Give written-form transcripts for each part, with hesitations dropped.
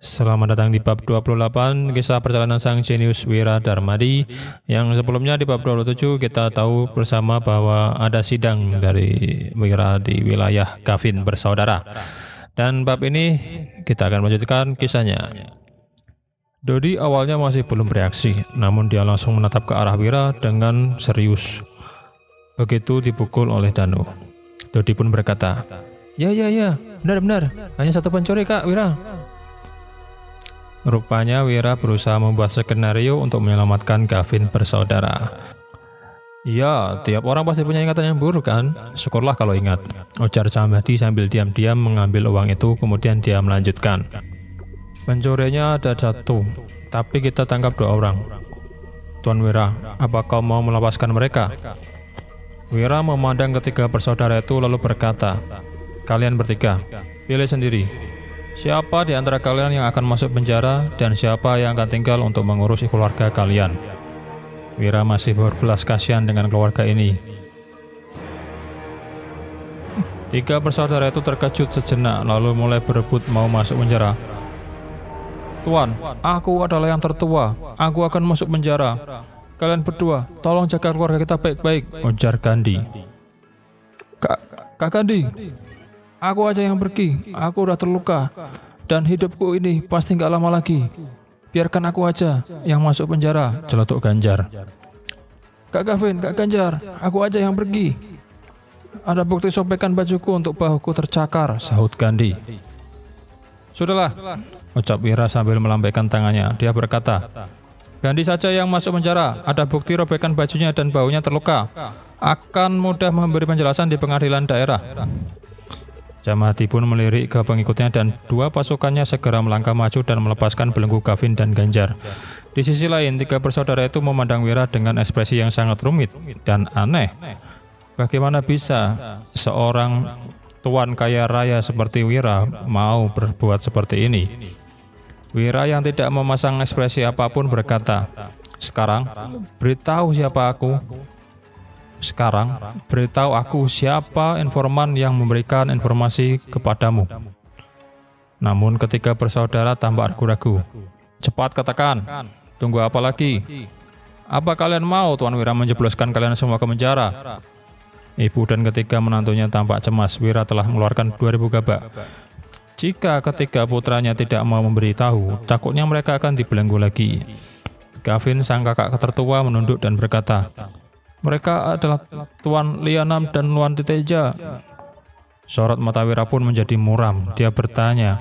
Selamat datang di bab 28, kisah perjalanan sang jenius Wira Darmadi. Yang sebelumnya di bab 27 kita tahu bersama bahwa ada sidang dari Wira di wilayah Gavin bersaudara. Dan bab ini kita akan melanjutkan kisahnya. Dodi awalnya masih belum bereaksi, namun dia langsung menatap ke arah Wira dengan serius. Begitu dipukul oleh Danu, Dodi pun berkata, Ya, benar, hanya satu pencuri Kak Wira. Rupanya Wira berusaha membuat skenario untuk menyelamatkan Gavin bersaudara. Ya, tiap orang pasti punya ingatan yang buruk kan? Syukurlah kalau ingat, ujar Jamadi sambil diam-diam mengambil uang itu, kemudian dia melanjutkan. Pencurinya ada satu, tapi kita tangkap 2 orang. Tuan Wira, apa kau mau melepaskan mereka? Wira memandang ketiga bersaudara itu lalu berkata, Kalian bertiga, pilih sendiri. Siapa di antara kalian yang akan masuk penjara dan siapa yang akan tinggal untuk mengurusi keluarga kalian? Wira masih berbelas kasihan dengan keluarga ini. 3 bersaudara itu terkejut sejenak lalu mulai berebut mau masuk penjara. Tuan, aku adalah yang tertua. Aku akan masuk penjara. Kalian berdua, tolong jaga keluarga kita baik-baik, ujar Gandhi. Kak Gandhi, aku aja yang pergi, aku udah terluka, dan hidupku ini pasti nggak lama lagi. Biarkan aku aja yang masuk penjara, celetuk Ganjar. Kak Gavin, Kak Ganjar, aku aja yang pergi. Ada bukti sobekan bajuku untuk bahuku tercakar, sahut Gandhi. Sudahlah, ucap Wira sambil melambaikan tangannya. Dia berkata, Gandhi saja yang masuk penjara, ada bukti robekan bajunya dan bahunya terluka. Akan mudah memberi penjelasan di pengadilan daerah. Jamadi pun melirik ke pengikutnya dan 2 pasukannya segera melangkah maju dan melepaskan belenggu Gavin dan Ganjar. Di sisi lain, 3 bersaudara itu memandang Wira dengan ekspresi yang sangat rumit dan aneh. Bagaimana bisa seorang tuan kaya raya seperti Wira mau berbuat seperti ini? Wira yang tidak memasang ekspresi apapun berkata, Sekarang, beritahu aku siapa informan yang memberikan informasi kepadamu. Namun ketika bersaudara tampak ragu-ragu. Cepat katakan, tunggu apa lagi? Apa kalian mau Tuan Wira menjebloskan kalian semua ke penjara? Ibu dan ketiga menantunya tampak cemas. Wira telah mengeluarkan 2000 gabak. Jika ketiga putranya tidak mau memberitahu, takutnya mereka akan dibelenggu lagi. Gavin, sang kakak tertua, menunduk dan berkata, Mereka adalah Tuan Lianam dan Luan Titeja. Sorot mata Wira pun menjadi muram. Dia bertanya,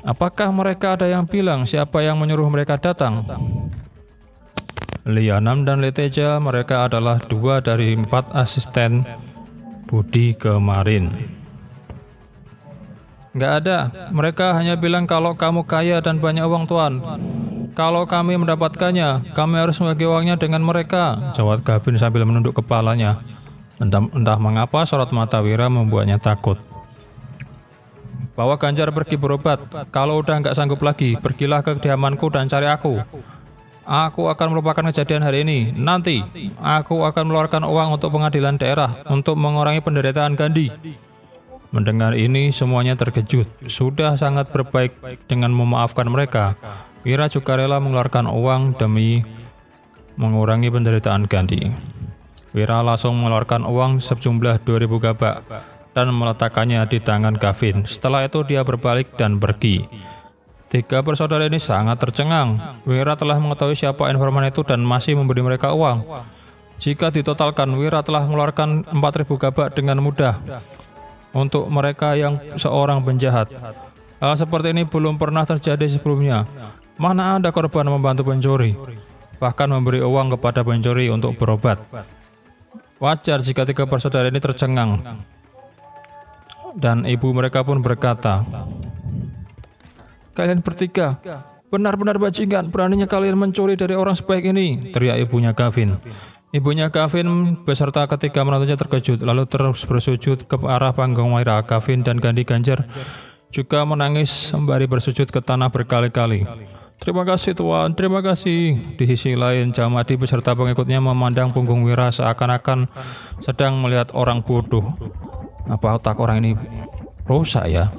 apakah mereka ada yang bilang siapa yang menyuruh mereka datang? Lianam dan Liteja, mereka adalah 2 dari 4 asisten Budi kemarin. Nggak ada, mereka hanya bilang kalau kamu kaya dan banyak uang Tuan. Kalau kami mendapatkannya, kami harus membagi uangnya dengan mereka, jawab Gavin sambil menunduk kepalanya. Entah mengapa sorot mata Wira membuatnya takut. Bawa Ganjar pergi berobat, kalau udah nggak sanggup lagi, pergilah ke kediamanku dan cari aku. Aku akan melupakan kejadian hari ini. Nanti, aku akan mengeluarkan uang untuk pengadilan daerah untuk mengurangi penderitaan Gandhi. Mendengar ini, semuanya terkejut. Sudah sangat berbaik dengan memaafkan mereka. Wira juga rela mengeluarkan uang demi mengurangi penderitaan Gandhi. Wira langsung mengeluarkan uang sejumlah 2000 gabak dan meletakkannya di tangan Gavin. Setelah itu dia berbalik dan pergi. 3 bersaudara ini sangat tercengang. Wira telah mengetahui siapa informan itu dan masih memberi mereka uang. Jika ditotalkan, Wira telah mengeluarkan 4000 gabak dengan mudah untuk mereka yang seorang penjahat. Hal seperti ini belum pernah terjadi sebelumnya. Mana ada korban membantu pencuri, bahkan memberi uang kepada pencuri untuk berobat. Wajar jika 3 bersaudara ini tercengang. Dan ibu mereka pun berkata, Kalian bertiga, benar-benar bajingan, beraninya kalian mencuri dari orang sebaik ini, teriak ibunya Gavin. Ibunya Gavin beserta ketiga menantunya terkejut, lalu terus bersujud ke arah panggung Wira. Gavin dan Gandhi Ganjar juga menangis sembari bersujud ke tanah berkali-kali. Terima kasih Tuan, terima kasih. Di sisi lain, Jamadi beserta pengikutnya memandang punggung Wira seakan-akan sedang melihat orang bodoh. Apa otak orang ini rusak ya?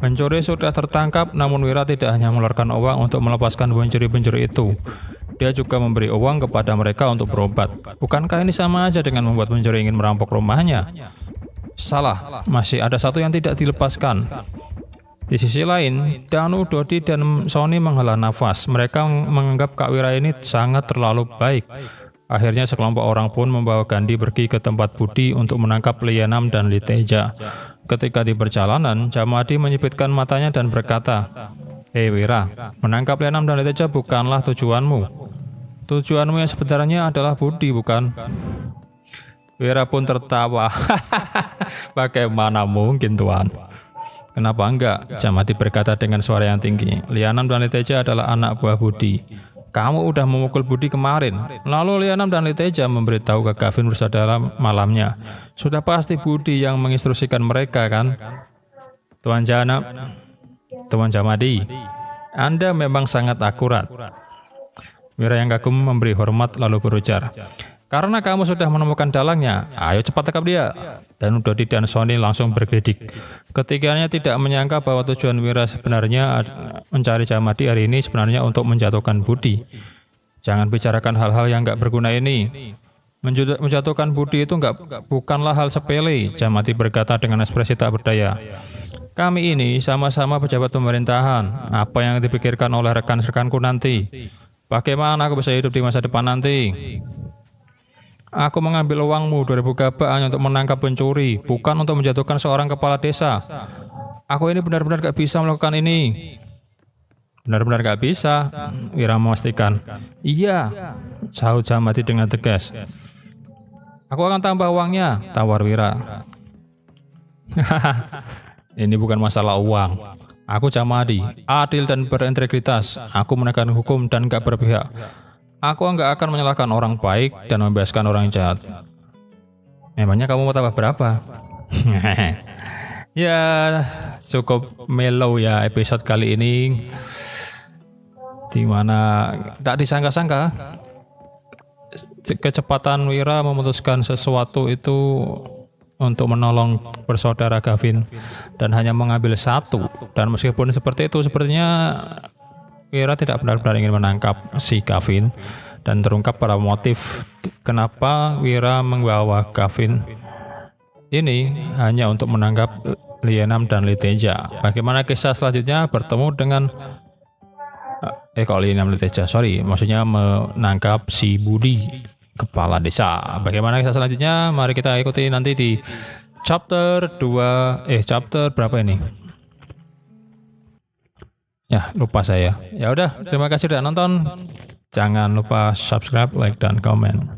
Pencuri sudah tertangkap, namun Wira tidak hanya mengeluarkan uang untuk melepaskan pencuri-pencuri itu. Dia juga memberi uang kepada mereka untuk berobat. Bukankah ini sama aja dengan membuat pencuri ingin merampok rumahnya? Salah, masih ada satu yang tidak dilepaskan. Di sisi lain, Danu, Dodi, dan Sony menghela nafas. Mereka menganggap Kak Wira ini sangat terlalu baik. Akhirnya sekelompok orang pun membawa Gandhi pergi ke tempat Budi untuk menangkap Lianam dan Liteja. Ketika di perjalanan, Jamadi menyipitkan matanya dan berkata, "Hei Wira, menangkap Lianam dan Liteja bukanlah tujuanmu. Tujuanmu yang sebenarnya adalah Budi, bukan?" Wira pun tertawa. "Bagaimana mungkin, Tuan?" "Kenapa enggak?" Jamadi berkata dengan suara yang tinggi. "Lianam dan Liteja adalah anak buah Budi. Kamu udah memukul Budi kemarin." Lalu Lianam dan Liteja memberitahu ke Gavin bersaudara malamnya. "Sudah pasti Budi yang menginstruksikan mereka, kan?" Tuan Jamadi, Anda memang sangat akurat." Wira yang kagum memberi hormat lalu berujar, "Karena kamu sudah menemukan dalangnya, ayo cepat tangkap dia." Dan Dodi dan Sony langsung bergedik. Ketiganya tidak menyangka bahwa tujuan Wira sebenarnya mencari Jamadi hari ini sebenarnya untuk menjatuhkan Budi. "Jangan bicarakan hal-hal yang nggak berguna ini. Menjatuhkan Budi itu bukanlah hal sepele," Jamadi berkata dengan ekspresi tak berdaya. "Kami ini sama-sama pejabat pemerintahan. Apa yang dipikirkan oleh rekan-rekanku nanti? Bagaimana aku bisa hidup di masa depan nanti? Aku mengambil uangmu 2000 gabak hanya untuk menangkap pencuri, bukan untuk menjatuhkan seorang kepala desa. Aku ini benar-benar gak bisa melakukan ini." "Benar-benar gak bisa?" Wira memastikan. "Iya," sahut Jamadi dengan tegas. "Aku akan tambah uangnya," tawar Wira. "Ini bukan masalah uang. Aku Jamadi, adil dan berintegritas. Aku menegakkan hukum dan gak berpihak. Aku nggak akan menyalahkan orang baik dan membebaskan orang jahat." "Memangnya kamu mau tambah berapa?" Ya, cukup mellow ya episode kali ini, dimana tak disangka-sangka kecepatan Wira memutuskan sesuatu itu untuk menolong bersaudara Gavin dan hanya mengambil satu. Dan meskipun seperti itu, sepertinya Wira tidak benar-benar ingin menangkap si Gavin, dan terungkap pada motif kenapa Wira membawa Gavin ini hanya untuk menangkap Lianam dan Liteja. Bagaimana kisah selanjutnya? Bertemu dengan Lianam Liteja, maksudnya menangkap si Budi, kepala desa. Bagaimana kisah selanjutnya? Mari kita ikuti nanti di chapter 2. Chapter berapa ini? Ya, lupa saya. Ya udah, terima kasih sudah nonton. Jangan lupa subscribe, like, dan komen.